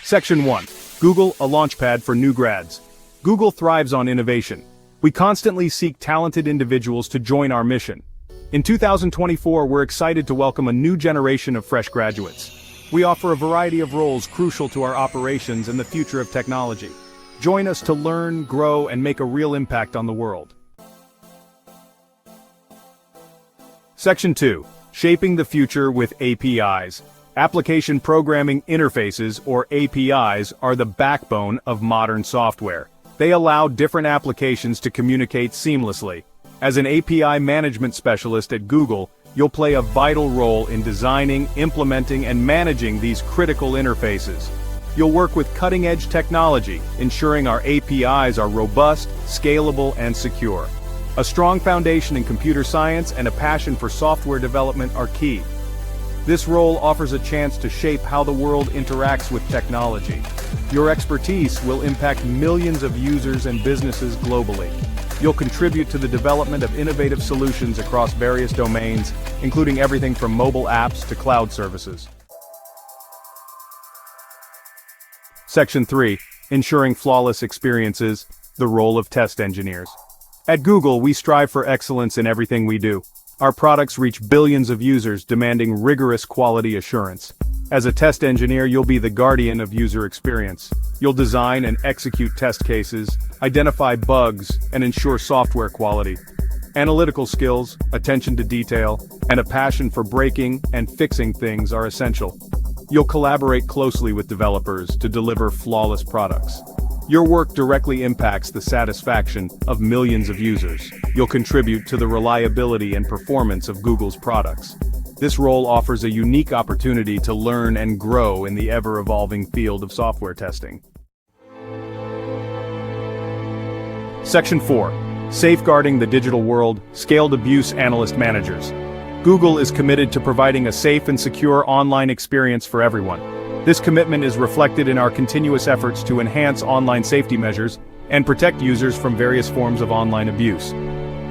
Section 1. Google, a launchpad for new grads. Google thrives on innovation. We constantly seek talented individuals to join our mission. In 2024, we're excited to welcome a new generation of fresh graduates. We offer a variety of roles crucial to our operations and the future of technology. Join us to learn, grow, and make a real impact on the world. Section 2. Shaping the future with APIs. Application Programming Interfaces, or APIs, are the backbone of modern software. They allow different applications to communicate seamlessly. As an API management specialist at Google, you'll play a vital role in designing, implementing, and managing these critical interfaces. You'll work with cutting-edge technology, ensuring our APIs are robust, scalable, and secure. A strong foundation in computer science and a passion for software development are key. This role offers a chance to shape how the world interacts with technology. Your expertise will impact millions of users and businesses globally. You'll contribute to the development of innovative solutions across various domains, including everything from mobile apps to cloud services. Section 3. Ensuring flawless experiences, the role of test engineers. At Google, we strive for excellence in everything we do. Our products reach billions of users, demanding rigorous quality assurance. As a test engineer, you'll be the guardian of user experience. You'll design and execute test cases, identify bugs, and ensure software quality. Analytical skills, attention to detail, and a passion for breaking and fixing things are essential. You'll collaborate closely with developers to deliver flawless products. Your work directly impacts the satisfaction of millions of users. You'll contribute to the reliability and performance of Google's products. This role offers a unique opportunity to learn and grow in the ever-evolving field of software testing. Section 4. Safeguarding the digital world, Scaled Abuse Analyst Managers. Google is committed to providing a safe and secure online experience for everyone. This commitment is reflected in our continuous efforts to enhance online safety measures and protect users from various forms of online abuse.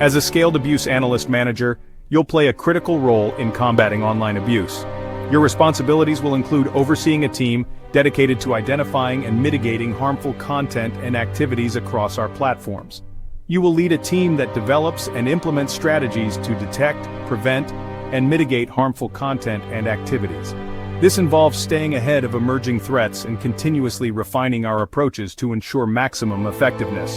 As a Scaled Abuse Analyst Manager, you'll play a critical role in combating online abuse. Your responsibilities will include overseeing a team dedicated to identifying and mitigating harmful content and activities across our platforms. You will lead a team that develops and implements strategies to detect, prevent, and mitigate harmful content and activities. This involves staying ahead of emerging threats and continuously refining our approaches to ensure maximum effectiveness.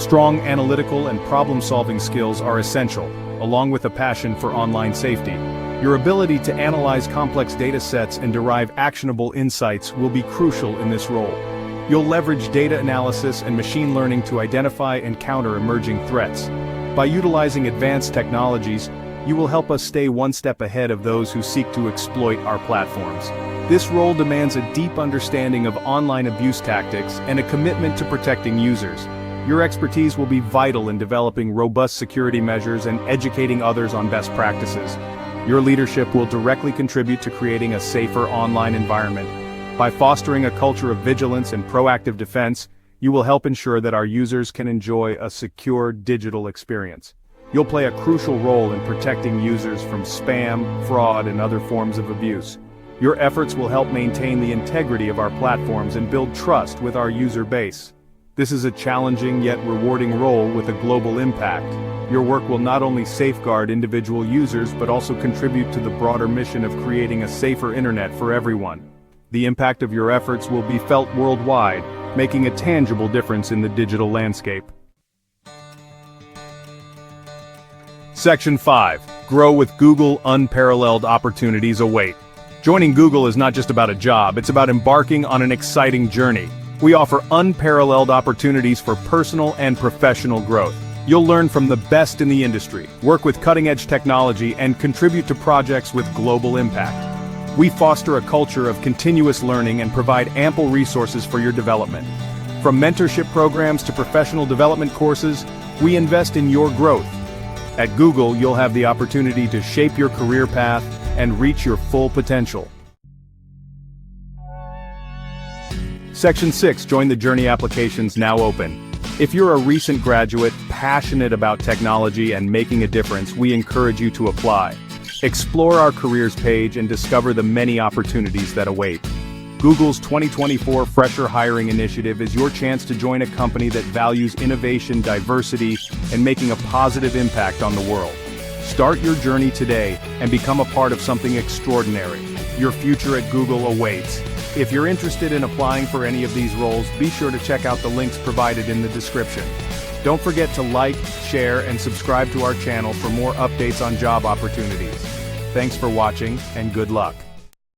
Strong analytical and problem-solving skills are essential, along with a passion for online safety. Your ability to analyze complex data sets and derive actionable insights will be crucial in this role. You'll leverage data analysis and machine learning to identify and counter emerging threats. By utilizing advanced technologies, you will help us stay one step ahead of those who seek to exploit our platforms. This role demands a deep understanding of online abuse tactics and a commitment to protecting users. Your expertise will be vital in developing robust security measures and educating others on best practices. Your leadership will directly contribute to creating a safer online environment. By fostering a culture of vigilance and proactive defense, you will help ensure that our users can enjoy a secure digital experience. You'll play a crucial role in protecting users from spam, fraud, and other forms of abuse. Your efforts will help maintain the integrity of our platforms and build trust with our user base. This is a challenging yet rewarding role with a global impact. Your work will not only safeguard individual users but also contribute to the broader mission of creating a safer internet for everyone. The impact of your efforts will be felt worldwide, making a tangible difference in the digital landscape. Section 5. Grow with Google. Unparalleled opportunities await. Joining Google is not just about a job, it's about embarking on an exciting journey. We offer unparalleled opportunities for personal and professional growth. You'll learn from the best in the industry, work with cutting-edge technology, and contribute to projects with global impact. We foster a culture of continuous learning and provide ample resources for your development. From mentorship programs to professional development courses, we invest in your growth. At Google, you'll have the opportunity to shape your career path and reach your full potential. Section 6. Join the journey. Applications now open. If you're a recent graduate, passionate about technology and making a difference, we encourage you to apply. Explore our careers page and discover the many opportunities that await. Google's 2024 Fresher Hiring Initiative is your chance to join a company that values innovation, diversity, and making a positive impact on the world. Start your journey today and become a part of something extraordinary. Your future at Google awaits. If you're interested in applying for any of these roles, be sure to check out the links provided in the description. Don't forget to like, share, and subscribe to our channel for more updates on job opportunities. Thanks for watching, and good luck.